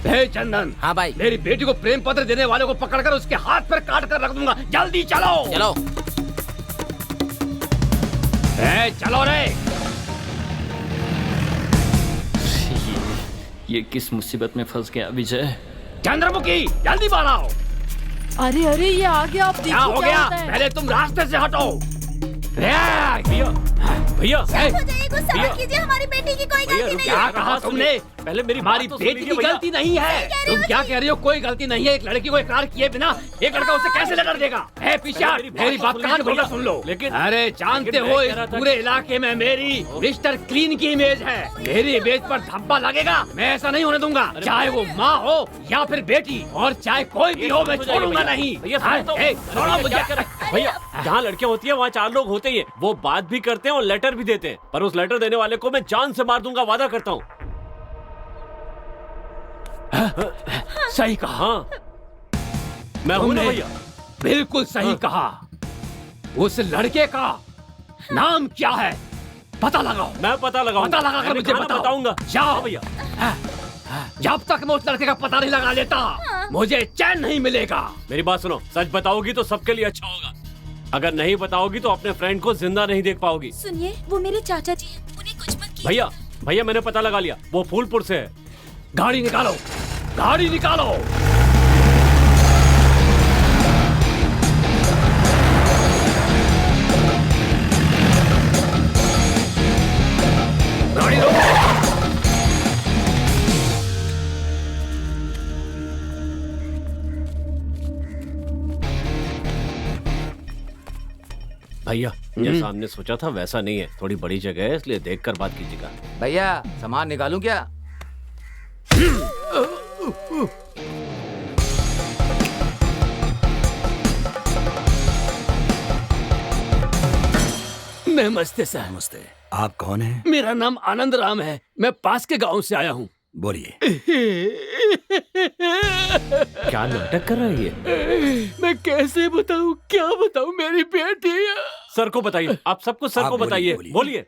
हे चंदन। हाँ भाई। मेरी बेटी को प्रेम पत्र देने वाले को पकड़कर उसके हाथ पर काट कर रख दूंगा। जल्दी चलो। चलो। चलो रे। ये किस मुसीबत में फंस गया विजय? चंद्रमुखी जल्दी बाहर आओ। अरे अरे ये आ गया, आप क्या देखो हो क्या गया? होता है। पहले तुम रास्ते से हटो। भैया भैया शांत हो जाइए, गुस्सा मत कीजिए, हमारी बेटी की कोई गलती नहीं क्या है। कहा तुमने? पहले मेरी हमारी बात तो बेटी सुनिए की भैया। गलती नहीं है। तुम क्या कह रही हो? कोई गलती नहीं है। एक लड़की को इकरार किए बिना एक लड़का उसे कैसे लेटर देगा? पीछे मेरी बात कान खोलकर सुन लो। लेकिन अरे जानते हो इस पूरे इलाके में मेरी मिस्टर क्लीन की इमेज है। मेरी इमेज पर धब्बा लगेगा, मैं ऐसा नहीं होने दूंगा। चाहे वो माँ हो या फिर बेटी, और चाहे कोई भी हो, मैं छोड़ूंगा नहीं। छोड़ो मुझे। भैया जहाँ लड़कियाँ होती है वहाँ 4 लोग होते ही हैं। वो बात भी करते हैं और लेटर भी देते हैं, पर उस लेटर देने वाले को मैं जान से मार दूंगा, वादा करता हूँ। सही कहा। हाँ मैं हूँ ना भैया। बिल्कुल सही कहा। उस लड़के का नाम क्या है? पता लगाओ। मैं पता लगाऊंगा। पता लगा कर मुझे बताऊंगा। जाओ भैया। जब तक मैं उस लड़के का पता नहीं लगा लेता मुझे चैन नहीं मिलेगा। मेरी बात सुनो, सच बताओगी तो सबके लिए अच्छा होगा। अगर नहीं बताओगी तो अपने फ्रेंड को जिंदा नहीं देख पाओगी। सुनिए, वो मेरे चाचा जी हैं, उन्हें कुछ मत कीजिए। भैया भैया मैंने पता लगा लिया, वो फूलपुर से है। गाड़ी निकालो, गाड़ी निकालो। गाड़ी रोको। भैया जैसा हमने सोचा था वैसा नहीं है, थोड़ी बड़ी जगह है, इसलिए देखकर बात कीजिएगा। भैया सामान निकालूं क्या? नमस्ते सर। नमस्ते। आप कौन हैं? मेरा नाम आनंद राम है, मैं पास के गांव से आया हूँ। बोलिए। क्या नाटक कर रहा है ये? मैं कैसे बताऊँ, क्या बताऊँ? मेरी बेटी सर को बताइए, आप सब कुछ सर आप को बताइए। बोलिए। बोलिए।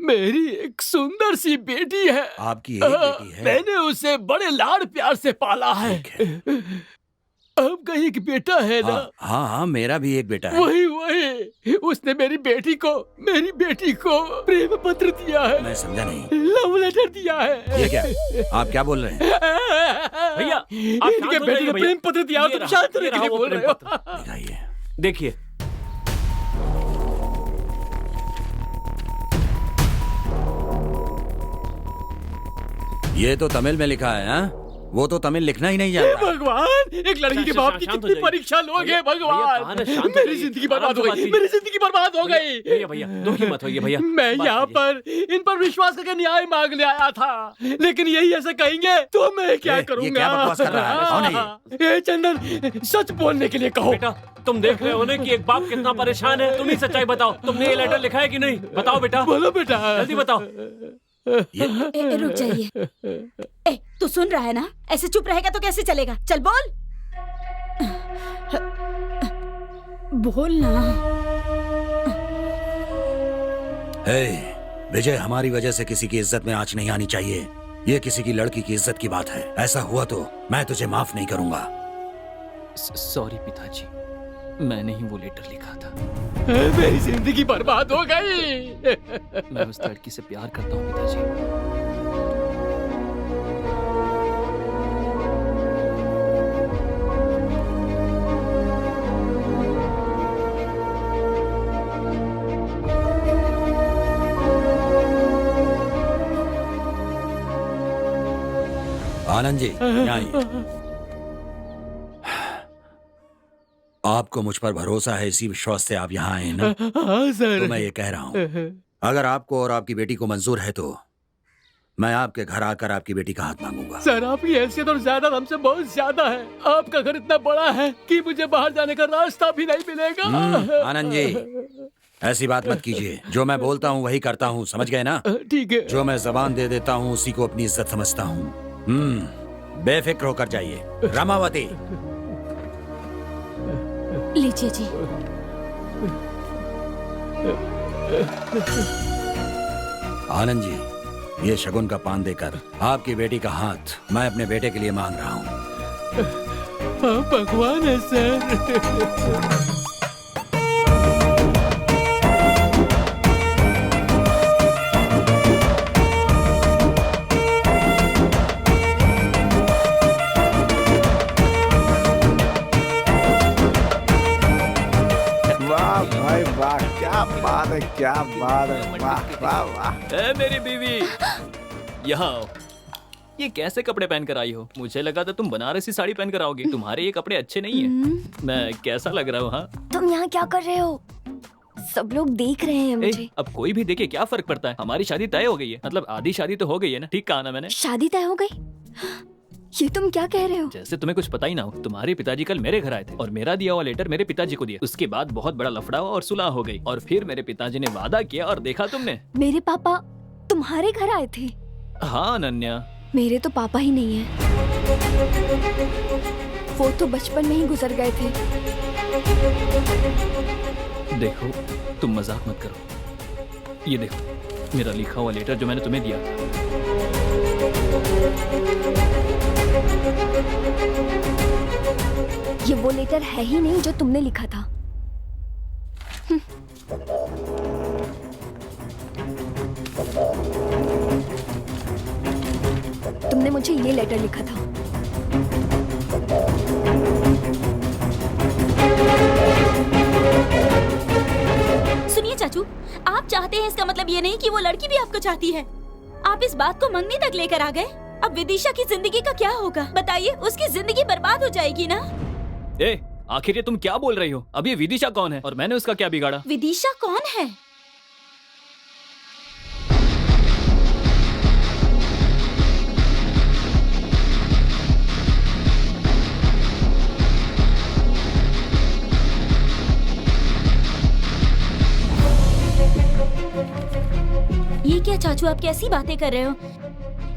मेरी एक सुंदर सी बेटी है। आपकी एक बेटी है? मैंने उसे बड़े लाड प्यार से पाला है। आपका एक बेटा है ना? हाँ हाँ, मेरा भी एक बेटा है। वही उसने मेरी बेटी को प्रेम पत्र दिया है। मैं समझा नहीं। लव लेटर दिया है। ये क्या? आप क्या बोल रहे हैं? भैया आप शांत इनके हो बेटे जाइए को भैया। प्रेम पत्र दिया और ये तुम रहा, शांत ये रहने के रहा लिए वो बोल रहे प्रेम हो। पत्र। दिखाइए। देखिए ये तो तमिल में लिखा है। हाँ, वो तो तमिल लिखना ही नहीं हे जानता। भगवान, एक लड़की के बाप की शांत हो कितनी जाइए। परीक्षा लोगे भैया, भगवान। भैया, शांत हो मेरी जाइए। जिंदगी बर्बाद आराम हो से गई, बात मेरी जिंदगी बर्बाद हो गई। भैया भैया दुखी मत होइए भैया। मैं बात यहाँ कीजिए। पर इन पर विश्वास करके न्याय मांगने आया था, लेकिन यही ऐसा कहेंगे तो मैं क्या ये करूँगा? क्या बकवास कर रहा है? कौन है ये चंदन, सच बोलने के लिए कहो। बेटा तुम देख रहे हो ना कि एक बाप कितना परेशान है। तुम ही सच्चाई बताओ, तुमने ये लेटर लिखा है कि नहीं? बताओ बेटा, बोलो बेटा, जल्दी बताओ। रुक जाइए। तू सुन रहा है ना? ऐसे चुप रहेगा तो कैसे चलेगा? चल बोल, बोल ना। हे विजय, हमारी वजह से किसी की इज्जत में आंच नहीं आनी चाहिए। ये किसी की लड़की की इज्जत की बात है। ऐसा हुआ तो मैं तुझे माफ नहीं करूंगा। सॉरी पिताजी, मैंने ही वो लेटर लिखा था। मेरी जिंदगी बर्बाद हो गई। मैं उस लड़की से प्यार करता हूँ पिताजी। आनंद जी, यहाँ आइए। आपको मुझ पर भरोसा है, इसी विश्वास से आप यहाँ आए ना? हाँ सर। तो मैं ये कह रहा हूँ, अगर आपको और आपकी बेटी को मंजूर है तो मैं आपके घर आकर आपकी बेटी का हाथ मांगूंगा। सर आपकी हैसियत और जायदाद हमसे बहुत ज्यादा है। आपका घर इतना बड़ा है कि मुझे बाहर जाने का रास्ता भी नहीं मिलेगा। आनंद जी, ऐसी बात मत कीजिए। जो मैं बोलता हूँ वही करता हूँ, समझ गए ना? ठीक है। जो मैं जबान दे देता हूँ उसी को अपनी इज्जत समझता हूँ। बेफिक्र होकर जाइए। रामावती, लीजिए जी। आनंद जी, ये शगुन का पान देकर आपकी बेटी का हाथ मैं अपने बेटे के लिए मांग रहा हूँ। भगवान है सर। वाह भाई वाह, क्या बात है, क्या बात है, वाह वाह वाह। ए मेरी बीवी, यहाँ आओ। ये कैसे कपड़े पहन कर आई हो? मुझे लगा था तुम बनारसी साड़ी पहन कर आओगी। तुम्हारे ये कपड़े अच्छे नहीं है। मैं कैसा लग रहा हूँ? हाँ, तुम यहाँ क्या कर रहे हो? सब लोग देख रहे हैं मुझे। अब कोई भी देखे क्या फर्क पड़ता है? हमारी शादी तय हो गई है, मतलब आधी शादी तो हो गई है ना। ठीक कहा ना मैंने? शादी तय हो गई? ये तुम क्या कह रहे हो? जैसे तुम्हें कुछ पता ही ना हो। तुम्हारे पिताजी कल मेरे घर आए थे और मेरा दिया हुआ लेटर मेरे पिताजी को दिया। उसके बाद बहुत बड़ा लफड़ा हुआ और सुलह हो गई। और फिर मेरे पिताजी ने वादा किया और देखा तुमने। मेरे पापा तुम्हारे घर आए थे? हाँ अनन्या, मेरे तो पापा ही नहीं है। वो तो बचपन में ही गुजर गए थे। देखो तुम मजाक मत करो। ये देखो मेरा लिखा हुआ लेटर जो मैंने तुम्हें दिया था। ये वो लेटर है ही नहीं जो तुमने लिखा था। तुमने मुझे ये लेटर लिखा था। सुनिए चाचू, आप चाहते हैं इसका मतलब ये नहीं कि वो लड़की भी आपको चाहती है। आप इस बात को मंगनी तक लेकर आ गए। अब विदिशा की जिंदगी का क्या होगा बताइए? उसकी जिंदगी बर्बाद हो जाएगी ना। ए, आखिर ये तुम क्या बोल रही हो? अब ये विदिशा कौन है और मैंने उसका क्या बिगाड़ा? विदिशा कौन है? ये क्या चाचू, आप कैसी बातें कर रहे हो?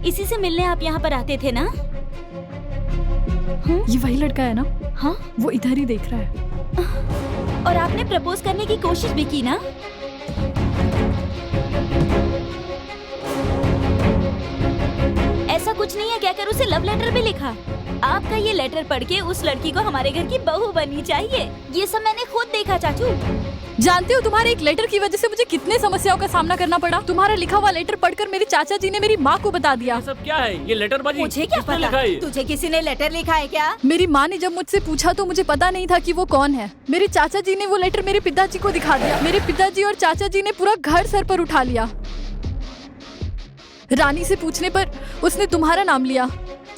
इसी से मिलने आप यहाँ पर आते थे ना? ये वही लड़का है ना? हाँ, वो इधर ही देख रहा है। और आपने प्रपोज करने की कोशिश भी की ना? ऐसा कुछ नहीं है, क्या कर उसे लव लेटर भी लिखा। आपका ये लेटर पढ़ के उस लड़की को हमारे घर की बहू बननी चाहिए। ये सब मैंने खुद देखा चाचू। जानते हो तुम्हारे एक लेटर की वजह से मुझे कितने समस्याओं का सामना करना पड़ा। तुम्हारा लिखा हुआ लेटर पढ़कर मेरे चाचा जी ने मेरी माँ को बता दिया। ये सब क्या है? ये लेटर बाजी मुझे क्या किसने पता? लिखा है? तुझे किसी ने लेटर लिखा है क्या? मेरी माँ ने जब मुझसे पूछा तो मुझे पता नहीं था कि वो कौन है। मेरे चाचा जी ने वो लेटर मेरे पिताजी को दिखा दिया। मेरे पिताजी और चाचा जी ने पूरा घर सर पर उठा लिया। रानी से पूछने पर उसने तुम्हारा नाम लिया।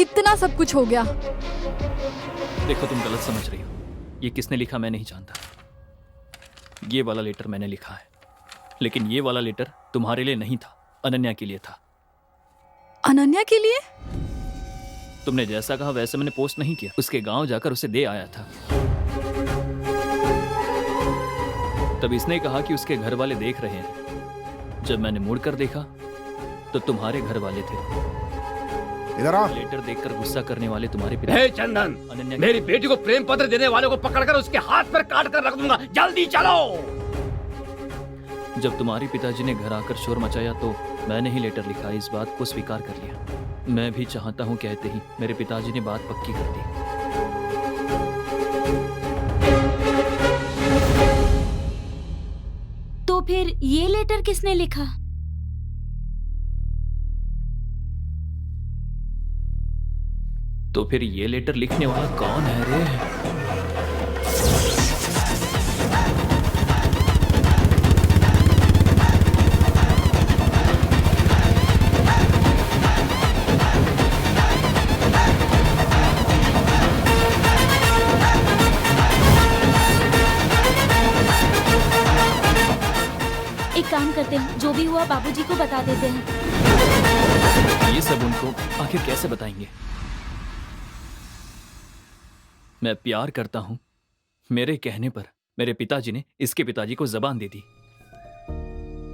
इतना सब कुछ हो गया। देखो तुम गलत समझ रही हो। ये किसने लिखा मैं नहीं जानता। ये वाला लेटर मैंने लिखा है, लेकिन ये वाला लेटर तुम्हारे लिए नहीं था, अनन्या के लिए था। अनन्या के लिए? तुमने जैसा कहा वैसे मैंने पोस्ट नहीं किया। उसके गांव जाकर उसे दे आया था। तब इसने कहा कि उसके घर वाले देख रहे हैं। जब मैंने मुड़कर देखा तो तुम्हारे घर वाले थे। इधर आओ। लेटर देखकर गुस्सा करने वाले तुम्हारे पिता। हे चंदन, अनन्या मेरी बेटी को प्रेम पत्र देने वाले को पकड़कर उसके हाथ पर काट कर रख दूंगा। जल्दी चलो। जब तुम्हारे पिताजी ने घर आकर शोर मचाया तो मैंने ही लेटर लिखा। इस बात को स्वीकार कर लिया। मैं भी चाहता हूँ कहते ही मेरे पिताजी ने बात पक्की कर दी। तो फिर ये लेटर किसने लिखा? तो फिर ये लेटर लिखने वाला कौन है रे? एक काम करते हैं, जो भी हुआ बाबूजी को बता देते हैं। ये सब उनको आखिर कैसे बताएंगे? मैं प्यार करता हूं। मेरे कहने पर मेरे पिताजी ने इसके पिताजी को जबान दे दी।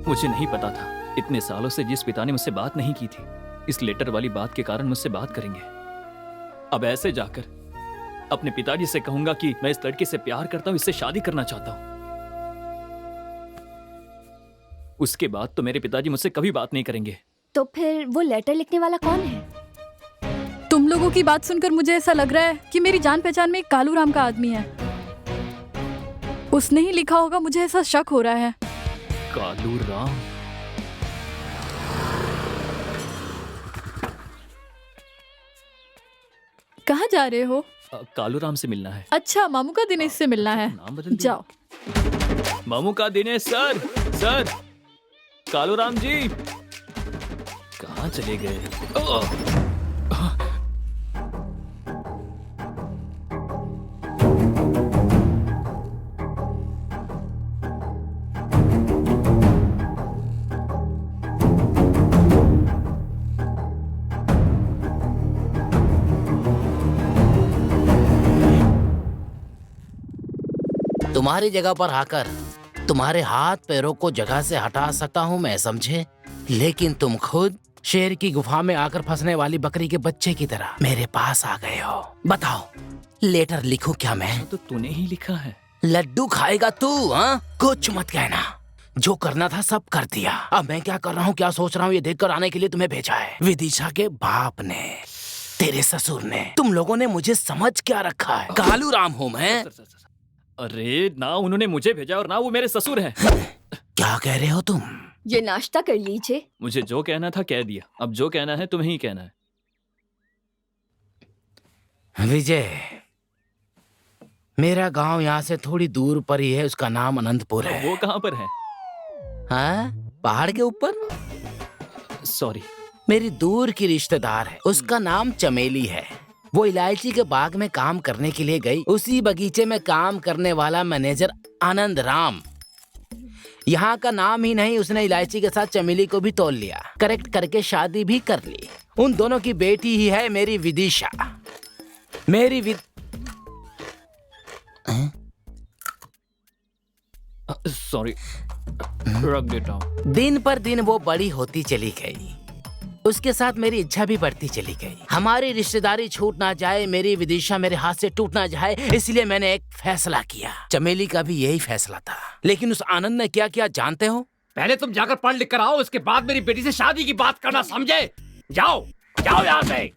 मुझे नहीं पता था इतने सालों से जिस पिता ने मुझसे बात नहीं की थी, इस लेटर वाली बात के कारण मुझसे बात करेंगे। अब ऐसे जाकर अपने पिताजी से कहूंगा कि मैं इस लड़के से प्यार करता हूं, इससे शादी करना चाहता हूं। उसके बाद तो मेरे पिताजी मुझसे कभी बात नहीं करेंगे। तो फिर वो लेटर लिखने वाला कौन है? तुम लोगों की बात सुनकर मुझे ऐसा लग रहा है कि मेरी जान पहचान में एक कालू राम का आदमी है। उसने ही लिखा होगा, मुझे ऐसा शक हो रहा है। कालू राम? कहाँ जा रहे हो? कालू राम से मिलना है। अच्छा, मामू का दिनेश से मिलना है। नाम बदल दिया। जाओ। मामू का दिनेश सर। सर, कालू राम जी कहाँ चले गए? तुम्हारी जगह पर आकर तुम्हारे हाथ पैरों को जगह से हटा सकता हूँ मैं, समझे? लेकिन तुम खुद शेर की गुफा में आकर फंसने वाली बकरी के बच्चे की तरह मेरे पास आ गए हो। बताओ, लेटर लिखूं क्या मैं? तो तूने ही लिखा है। लड्डू खाएगा तू? हाँ, कुछ मत कहना। जो करना था सब कर दिया। अब मैं क्या कर रहा हूँ, क्या सोच रहा हूँ, ये देख कर आने के लिए तुम्हें भेजा है। विदिशा के बाप ने, तेरे ससुर ने, तुम लोगों ने मुझे समझ क्या रखा है? कालू राम हूँ मैं। अरे ना उन्होंने मुझे भेजा और ना वो मेरे ससुर हैं। क्या कह रहे हो तुम? ये नाश्ता कर लीजिए। मुझे जो कहना था कह दिया, अब जो कहना है तुम्हें ही कहना है। विजय, मेरा गांव यहाँ से थोड़ी दूर पर ही है, उसका नाम अनंतपुर है। वो कहाँ पर है? हाँ, पहाड़ के ऊपर। सॉरी। मेरी दूर की रिश्तेदार है, उसका नाम चमेली है। वो इलायची के बाग में काम करने के लिए गई। उसी बगीचे में काम करने वाला मैनेजर आनंद राम, यहाँ का नाम ही नहीं, उसने इलायची के साथ चमेली को भी तोल लिया, करेक्ट करके शादी भी कर ली। उन दोनों की बेटी ही है मेरी विदिशा। मेरी सॉरी, रख देता हूँ। दिन पर दिन वो बड़ी होती चली गई, उसके साथ मेरी इच्छा भी बढ़ती चली गई। हमारी रिश्तेदारी छूट ना जाए, मेरी विदिशा मेरे हाथ से टूट ना जाए, इसलिए मैंने एक फैसला किया। चमेली का भी यही फैसला था, लेकिन उस आनंद ने क्या किया जानते हो? पहले तुम जाकर पढ़ लिख कर आओ, उसके बाद मेरी बेटी से शादी की बात करना, समझे? जाओ जाओ यहाँ से।